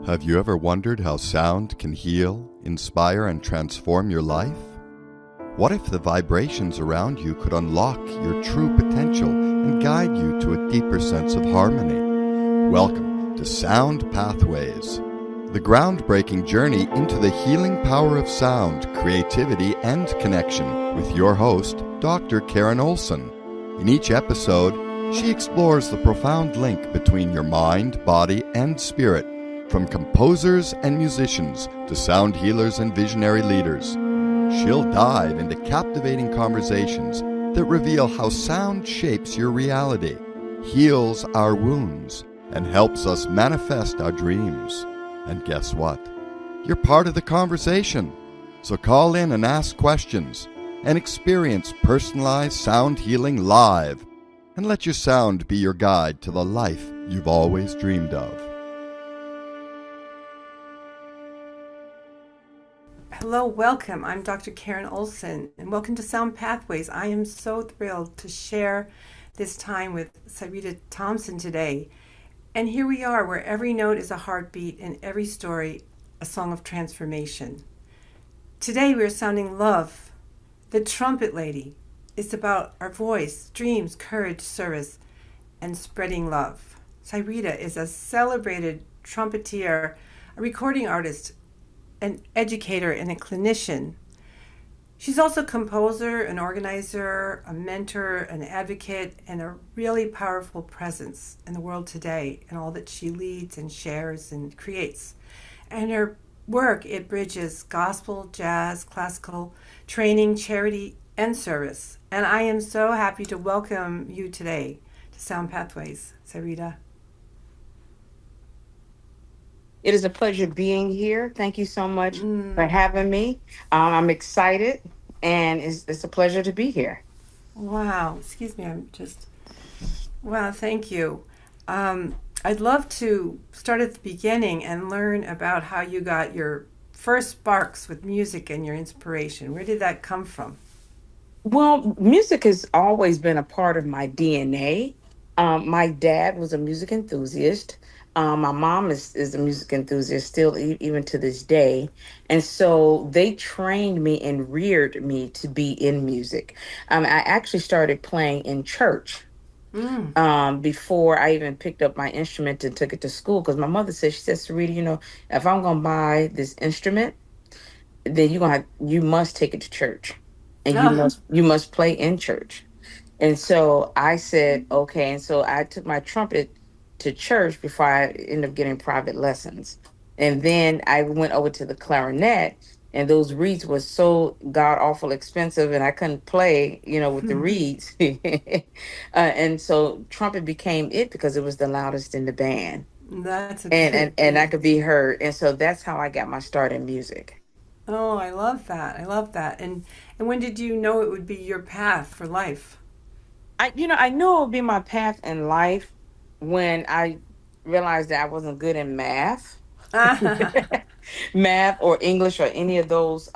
Have you ever wondered how sound can heal, inspire, and transform your life? What if the vibrations around you could unlock your true potential and guide you to a deeper sense of harmony? Welcome to Sound Pathways, the groundbreaking journey into the healing power of sound, creativity, and connection with your host, Dr. Karen Olson. In each episode, she explores the profound link between your mind, body, and spirit, from composers and musicians to sound healers and visionary leaders. She'll dive into captivating conversations that reveal how sound shapes your reality, heals our wounds, and helps us manifest our dreams. And guess what? You're part of the conversation. So call in and ask questions and experience personalized sound healing live. And let your sound be your guide to the life you've always dreamed of. Hello, welcome. I'm Dr. Karen Olson, and welcome to Sound Pathways. I am so thrilled to share this time with Syreeta Thompson today. And here we are, where every note is a heartbeat and every story a song of transformation. Today we are sounding Love, the Trumpet Lady. It's about our voice, dreams, courage, service, and spreading love. Syreeta is a celebrated trumpeter, a recording artist, an educator, and a clinician. She's also a composer, an organizer, a mentor, an advocate, and a really powerful presence in the world today in all that she leads and shares and creates. And her work, it bridges gospel, jazz, classical, training, charity, and service. And I am so happy to welcome you today to Sound Pathways, Syreeta. It is a pleasure being here. Thank you so much for having me. I'm excited, and it's a pleasure to be here. Wow, excuse me, wow, thank you. I'd love to start at the beginning and learn about how you got your first sparks with music and your inspiration. Where did that come from? Well, music has always been a part of my DNA. My dad was a music enthusiast. My mom is a music enthusiast still, even to this day. And so they trained me and reared me to be in music. I actually started playing in church before I even picked up my instrument and took it to school. Because my mother said, she said, Sarita, if I'm going to buy this instrument, then you must take it to church, and you Ah, must play in church. And so I said, okay. And so I took my trumpet to church before I ended up getting private lessons. And then I went over to the clarinet, and those reeds were so god awful expensive, and I couldn't play, with the reeds. And so trumpet became it because it was the loudest in the band, that's a and I good. could be heard. And so that's how I got my start in music. Oh, I love that. I love that. And when did you know it would be your path for life? I knew it would be my path in life when I realized that I wasn't good in math, math or English or any of those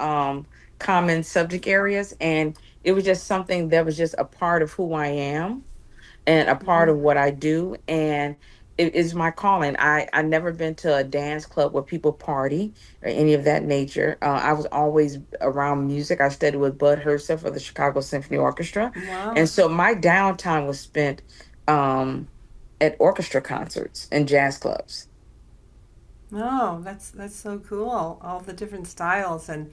common subject areas. And it was just something that was just a part of who I am and a part Mhm. of what I do. And it is my calling. I never been to a dance club where people party or any of that nature. I was always around music. I studied with Bud Herser for the Chicago Symphony Orchestra. And Wow. so my downtime was spent um, at orchestra concerts and jazz clubs. Oh, that's so cool. All the different styles and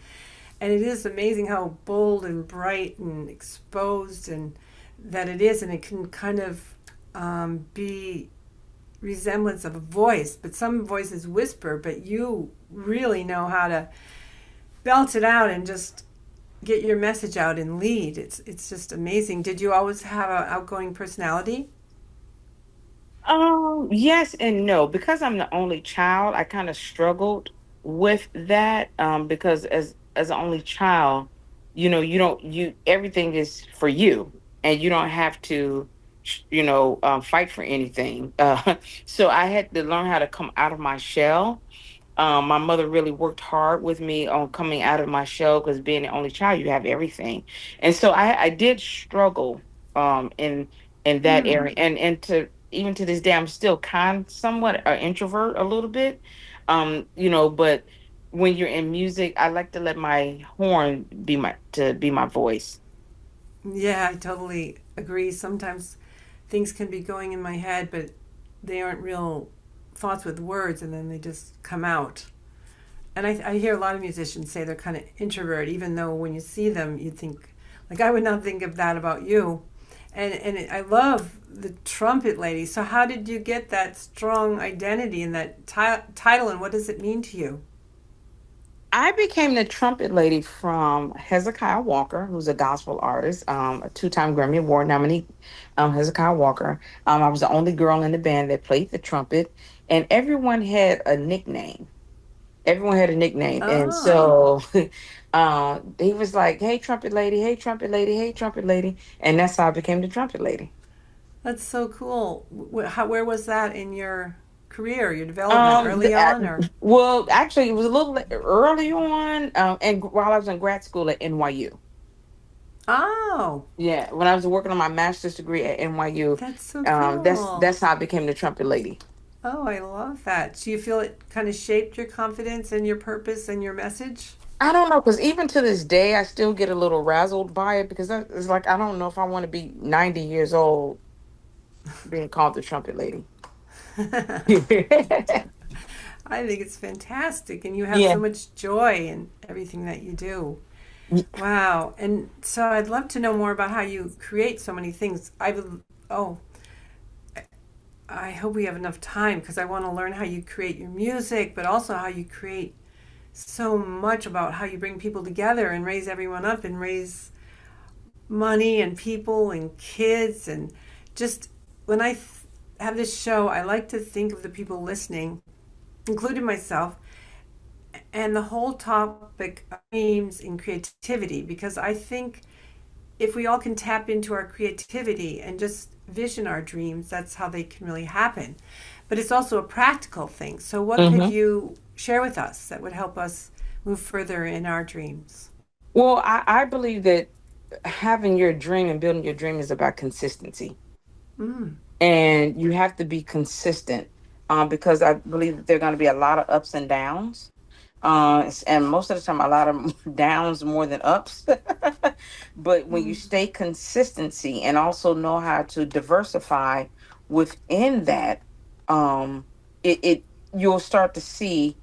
it is amazing how bold and bright and exposed and that it is, and it can kind of be resemblance of a voice, but some voices whisper, but you really know how to belt it out and just get your message out and lead. It's just amazing. Did you always have an outgoing personality? Yes and no. Because I'm the only child, I kind of struggled with that. Because as an only child, you don't you everything is for you, and you don't have to, fight for anything. So I had to learn how to come out of my shell. My mother really worked hard with me on coming out of my shell because being the only child, you have everything, and so I did struggle in that area, Hmm. and to even to this day, I'm still kind somewhat an introvert a little bit, But when you're in music, I like to let my horn be my voice. Yeah, I totally agree. Sometimes things can be going in my head, but they aren't real thoughts with words, and then they just come out. And I hear a lot of musicians say they're kind of introvert, even though when you see them, you think, like, I would not think of that about you. And I love the Trumpet Lady. So, how did you get that strong identity and that title, and what does it mean to you? I became the trumpet lady from Hezekiah Walker, who's a gospel artist, a two-time Grammy Award nominee. Hezekiah Walker. I was the only girl in the band that played the trumpet, and everyone had a nickname. Everyone had a nickname, and Ah, so he was like, "Hey, trumpet lady! Hey, trumpet lady! Hey, trumpet lady!" And that's how I became the trumpet lady. that's so cool. Where was that in your career, your development, early on, or? Well, actually, it was a little early on, and while I was in grad school at NYU. Oh, Yeah, when I was working on my master's degree at NYU, that's so that's cool. how I became the trumpet lady. Oh, I love that. Do you feel it kind of shaped your confidence and your purpose and your message? I don't know, because even to this day, I still get a little razzled by it because it's like I don't know if I want to be 90 years old being called the trumpet lady. I think it's fantastic, and you have Yeah. so much joy in everything that you do. Wow. And so I'd love to know more about how you create so many things. Oh, I hope we have enough time because I want to learn how you create your music, but also how you create so much about how you bring people together and raise everyone up and raise money and people and kids. And just when have this show, I like to think of the people listening, including myself, and the whole topic of dreams and creativity, because I think if we all can tap into our creativity and just vision our dreams, that's how they can really happen. But it's also a practical thing. So, what could Hmm. you share with us that would help us move further in our dreams? Well, I believe that having your dream and building your dream is about consistency. Mm, And you have to be consistent, because I believe that there are going to be a lot of ups and downs. And most of the time, a lot of downs more than ups. But when you mm, stay consistency and also know how to diversify within that, um, it you'll start to see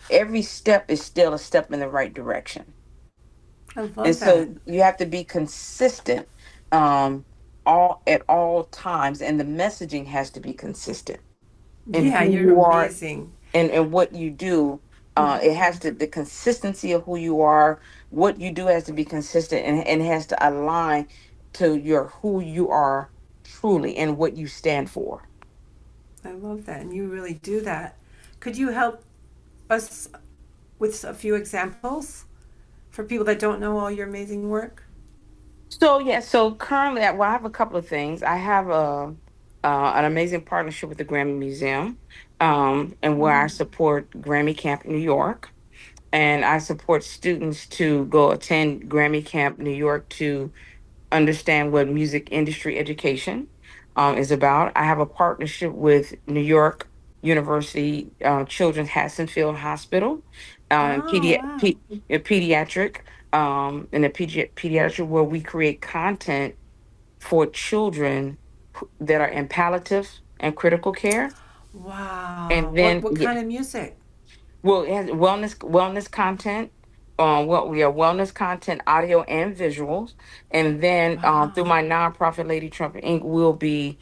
every step is still a step in the right direction. I And love that. so you have to be consistent, um, all at all times, and the messaging has to be consistent in Yeah, who you're you are amazing. and what you do. It Hmm. has to the consistency of who you are, what you do has to be consistent, and it has to align to your who you are truly and what you stand for. I love that. And you really do that. Could you help us with a few examples for people that don't know all your amazing work? So yeah, so currently, I have a couple of things. I have a an amazing partnership with the Grammy Museum, and where I Mm. support Grammy Camp New York, and I support students to go attend Grammy Camp New York to understand what music industry education is about. I have a partnership with New York University Children's Hassonfield Hospital, Oh, wow. pediatric, in a pediatric where we create content for children that are in palliative and critical care. Wow. And What then, what yeah, kind of music? well, it has wellness content. What we have wellness content, audio and visuals, and then through Wow. my nonprofit, Lady Trumpet Inc., we'll be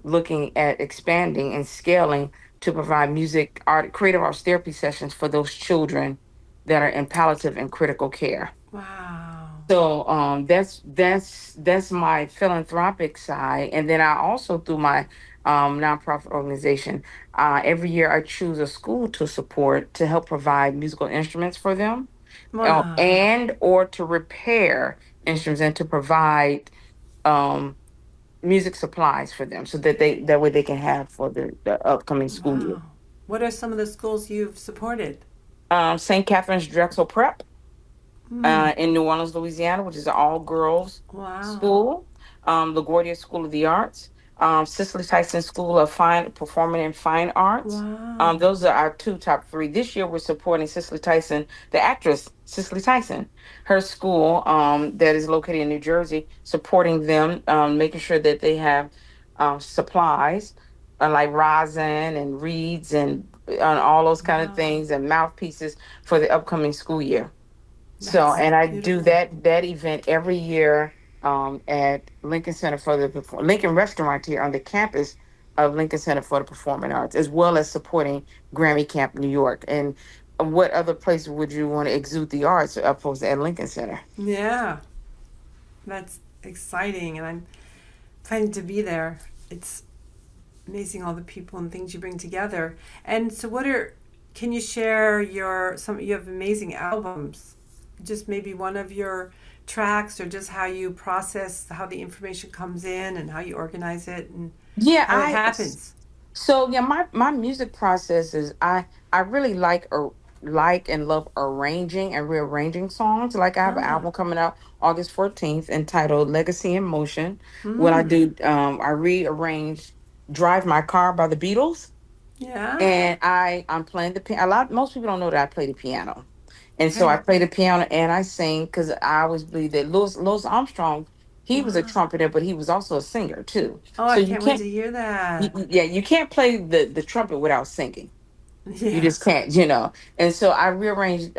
looking at expanding and scaling to provide music, art, creative arts therapy sessions for those children that are in palliative and critical care. Wow. So that's my philanthropic side, and then I also through my nonprofit organization, every year I choose a school to support to help provide musical instruments for them, Wow. and or to repair instruments and to provide um, music supplies for them, so that that way they can have for the upcoming school year. Wow. What are some of the schools you've supported? St. Catherine's Drexel Prep Mm. in New Orleans, Louisiana, which is an all girls Wow. school. LaGuardia School of the Arts, Cicely Tyson School of Fine Performing and Fine Arts. Wow. Those are our two top three. This year, we're supporting Cicely Tyson, the actress Cicely Tyson, her school that is located in New Jersey, supporting them, making sure that they have supplies like rosin and reeds and all those kind of Wow. things and mouthpieces for the upcoming school year. So, That's and I do beautiful. that event every year at Lincoln Center for the Lincoln Restaurant here on the campus of Lincoln Center for the Performing Arts, as well as supporting Grammy Camp New York. And what other place would you want to exude the arts opposed to at Lincoln Center? Yeah. That's exciting, and I'm planning to be there. It's amazing all the people and things you bring together. And so can you share you have amazing albums, just maybe one of your tracks, or just how you process how the information comes in and how you organize it and Yeah, how it happens. yeah, my music process is I really like and love arranging and rearranging songs. Like I have an Ah. album coming out August 14th entitled Legacy in Motion. What I Hmm. do, I rearrange Drive My Car by the Beatles, Yeah. and I'm playing the piano. Most people don't know that I play the piano. And so I Okay. play the piano and I sing because I always believe that Louis Armstrong, he was a Wow. trumpeter, but he was also a singer too. Oh, So I you can't wait can't to hear that. yeah, you can't play the trumpet without singing. You Yeah. just can't. And so I rearranged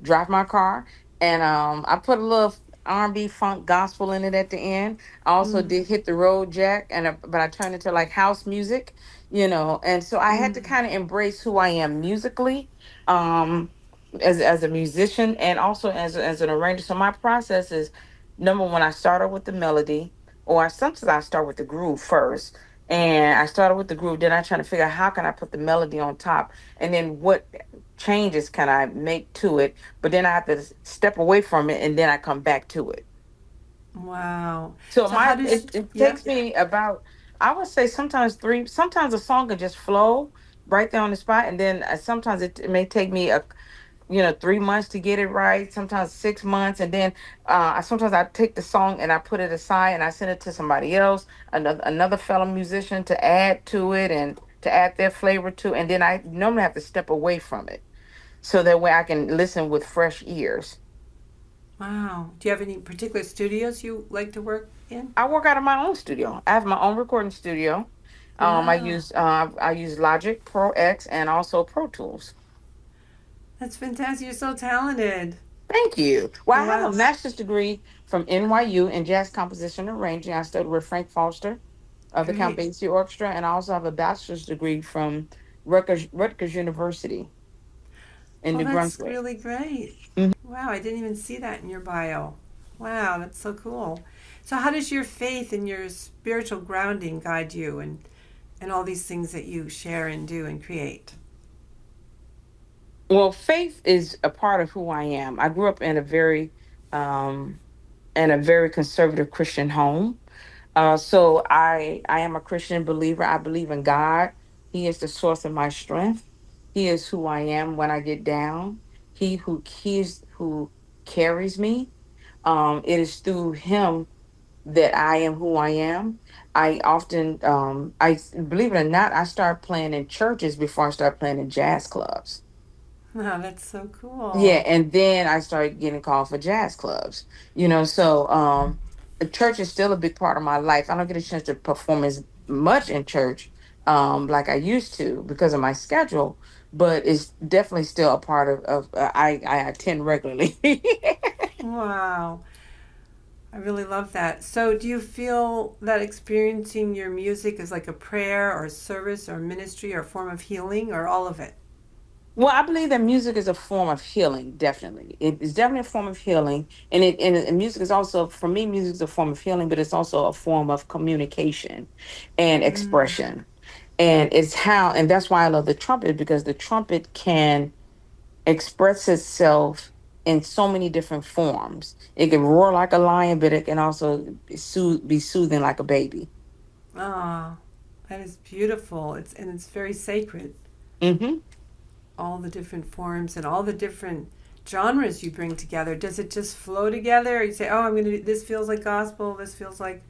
Drive My Car, and I put a little R&B funk gospel in it at the end. I also Mm. did Hit the Road Jack, but I turned it to like house music. And so I had to Mm. kind of embrace who I am musically, um as a musician and also as an arranger. So my process is, number one, I start out with the melody, or sometimes I start with the groove first. And I started with the groove, then I try to figure out how can I put the melody on top, and then what changes can I make to it. But then I have to step away from it, and then I come back to it. Wow. So So how my does it yeah? takes me about, I would say, sometimes three. Sometimes a song can just flow right there on the spot, and then sometimes it may take me 3 months to get it right. Sometimes 6 months, and then sometimes I take the song and I put it aside and I send it to somebody else, another fellow musician, to add to it and to add their flavor to, and then I normally have to step away from it so that way I can listen with fresh ears. Wow. Do you have any particular studios you like to work in? I work out of my own studio. I have my own recording studio. Wow. I use Logic Pro X and also Pro Tools. That's fantastic. You're so talented. Thank you. Well, I have a Wow. master's degree from NYU in jazz composition and arranging. I studied with Frank Foster of the Count Great. Basie Orchestra, and I also have a bachelor's degree from Rutgers University in Oh, New that's Brunswick. really great. Mhm. Wow, I didn't even see that in your bio. Wow, that's so cool. So how does your faith and your spiritual grounding guide you and all these things that you share and do and create? Well, faith is a part of who I am. I grew up um, in a very conservative Christian home. So I am a Christian believer. I believe in God. He is the source of my strength. He is who I am when I get down. He is who carries me. It is through him that I am who I am. I often, believe it or not, I start playing in churches before I start playing in jazz clubs. Wow, that's so Yeah, cool. and then I started getting called for jazz clubs. So the church is still a big part of my life. I don't get a chance to perform as much in church like I used to because of my schedule, but it's definitely still a part I attend regularly. Wow. I really love that. So, do you feel that experiencing your music is like a prayer or a service or ministry or a form of healing or all of it? Well, I believe that music is a form of healing. Definitely, it is definitely a form of healing, and music is also, for me, music is a form of healing, but it's also a form of communication and Mm. expression. And that's why I love the trumpet, because the trumpet can express itself in so many different forms. It can roar like a lion, but it can also be soothing like a baby. Ah, that is beautiful. It's very sacred. Hmm. All the different forms and all the different genres you bring together. Does it just flow together? Or you say, "Oh, I'm going to this feels like gospel, this feels like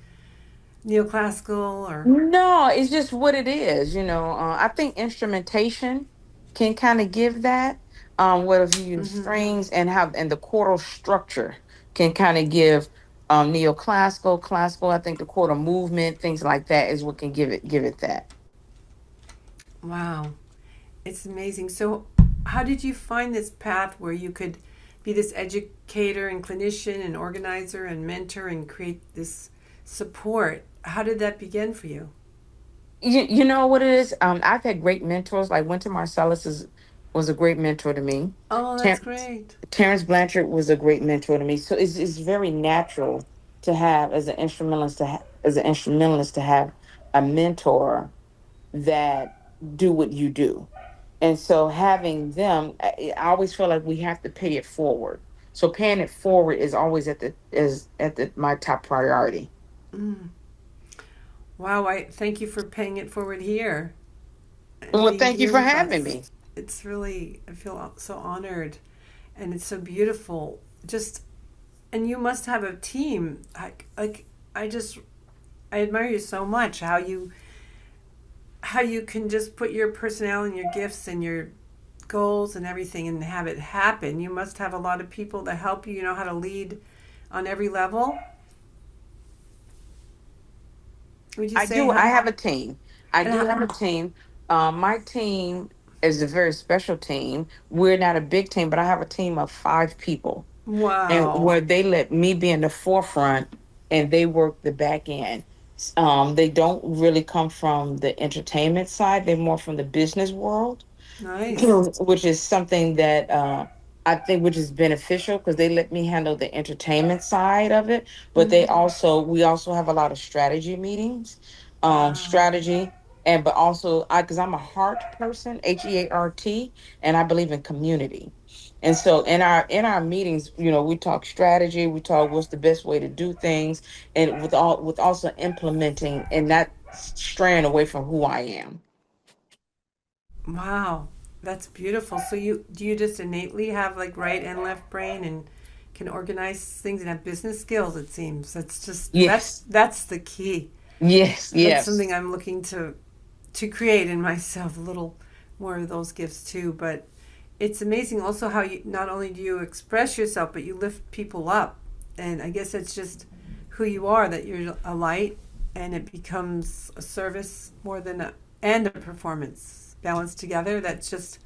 neoclassical or? No, it's just what it is. I think instrumentation can kind of give that. What if you use Mm-hmm. strings and the chordal structure can kind of give neoclassical, classical. I think the chordal movement, things like that, is what can give it that. Wow, it's amazing. So, how did you find this path where you could be this educator and clinician and organizer and mentor and create this support? How did that begin for you? You know what it is? I've had great mentors. Like Winter Marsalis was a great mentor to me. Oh, that's Terrence, great. Terrence Blanchard was a great mentor to me. So it's very natural to have as an instrumentalist to have a mentor that do what you do. And so having them, I always feel like we have to pay it forward. So paying it forward is always at the my top priority. Mm. Wow, I thank you for paying it forward here and Well, being thank you here for with having us. me. It's really, I feel so honored and it's so beautiful. Just, and you must have a team. I just, I admire you so much how you can just put your personality and your gifts and your goals and everything and have it happen. You must have a lot of people that help you. You know how to lead on every level. Would you I say do. how? I have a team. I And do how, have a team. My team is a very special team. We're not a big team, but I have a team of 5 people, and wow, where they let me be in the forefront, and they work the back end. They don't really come from the entertainment side. They're more from the business world. nice. Which is something that I think which is beneficial because they let me handle the entertainment side of it. But Mm-hmm. we also have a lot of strategy meetings, Wow, strategy, and but also because I'm a heart person, HEART, and I believe in community. And so in our meetings, we talk strategy, we talk what's the best way to do things, and with also implementing and not straying away from who I am. wow, that's beautiful. So you do you just innately have like right and left brain and can organize things and have business skills? It seems that's just Yes, that's the key. yes, That's something yes. I'm looking to create in myself a little more of those gifts too. But it's amazing also how you not only do you express yourself, but you lift people up. And I guess it's just who you are that you're a light, and it becomes a service more than a and a performance balanced together. That's just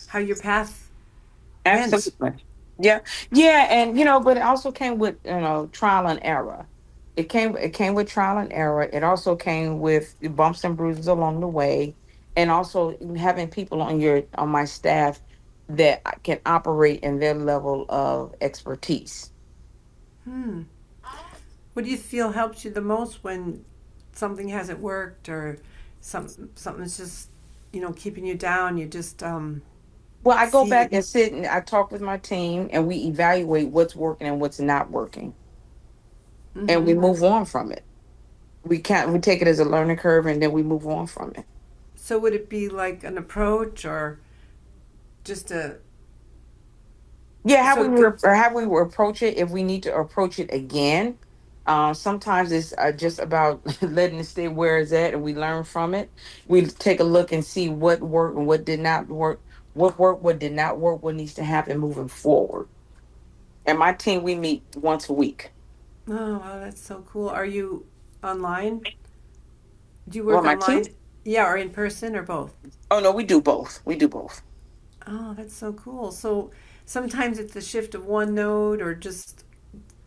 how your path went. Absolutely. Yeah. Yeah. And but it also came with, trial and error. It came with trial and error. It also came with bumps and bruises along the way. And also having people on my staff that can operate in their level of expertise. Hmm. What do you feel helps you the most when something hasn't worked or something's just keeping you down? You just Well, I go back see. and sit and I talk with my team and we evaluate what's working and what's not working. And we Hmm. move on from it. We take it as a learning curve and then we move on from it. So would it be like an approach or just a Yeah, so it could how we will approach it if we need to approach it again. Sometimes it's just about letting it stay where it's at, and we learn from it. We take a look and see what worked and what did not work, what did not work, what needs to happen moving forward. And my team, we meet once a week. oh wow, that's so cool. Are you online? Do you Well, work my team. online? Yeah, or in person or both? Oh no, we do both. We do both. Oh, that's so cool. So sometimes it's a shift of one note or just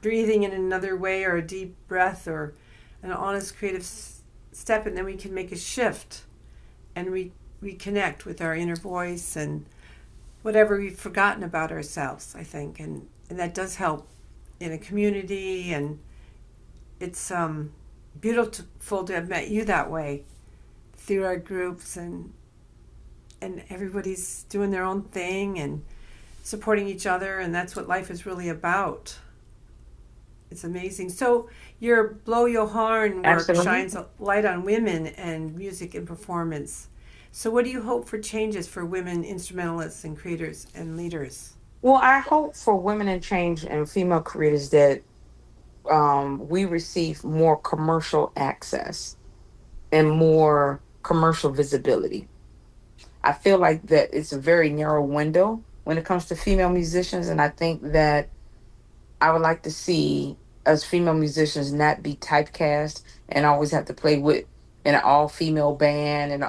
breathing in another way or a deep breath or an honest creative step, and then we can make a shift and reconnect with our inner voice and whatever we've forgotten about ourselves, I think. And that does help in a community, and it's beautiful to have met you that way through our groups, and everybody's doing their own thing and supporting each other, and that's what life is really about. It's amazing. So your Blow Your Horn work Absolutely. shines a light on women and music and performance. So what do you hope for changes for women instrumentalists and creators and leaders? Well, I hope for women in change and female creators that we receive more commercial access and more commercial visibility. I feel like that it's a very narrow window when it comes to female musicians, and I think that I would like to see us female musicians not be typecast and always have to play with in an all female band and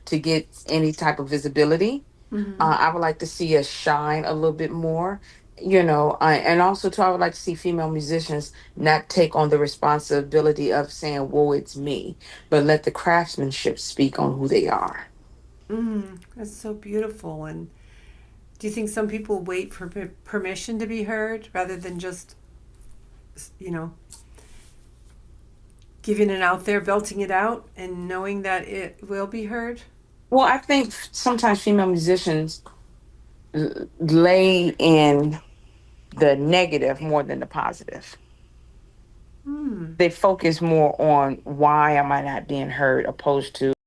to get any type of visibility. Mm-hmm. I would like to see us shine a little bit more, and also too, I would like to see female musicians not take on the responsibility of saying, "Whoa, it's me," but let the craftsmanship speak on who they are. That's so beautiful. And do you think some people wait for permission to be heard rather than just, you know, giving it out there, belting it out, and knowing that it will be heard? Well, I think sometimes female musicians lay in the negative more than the positive. Hmm. They focus more on why am I not being heard opposed to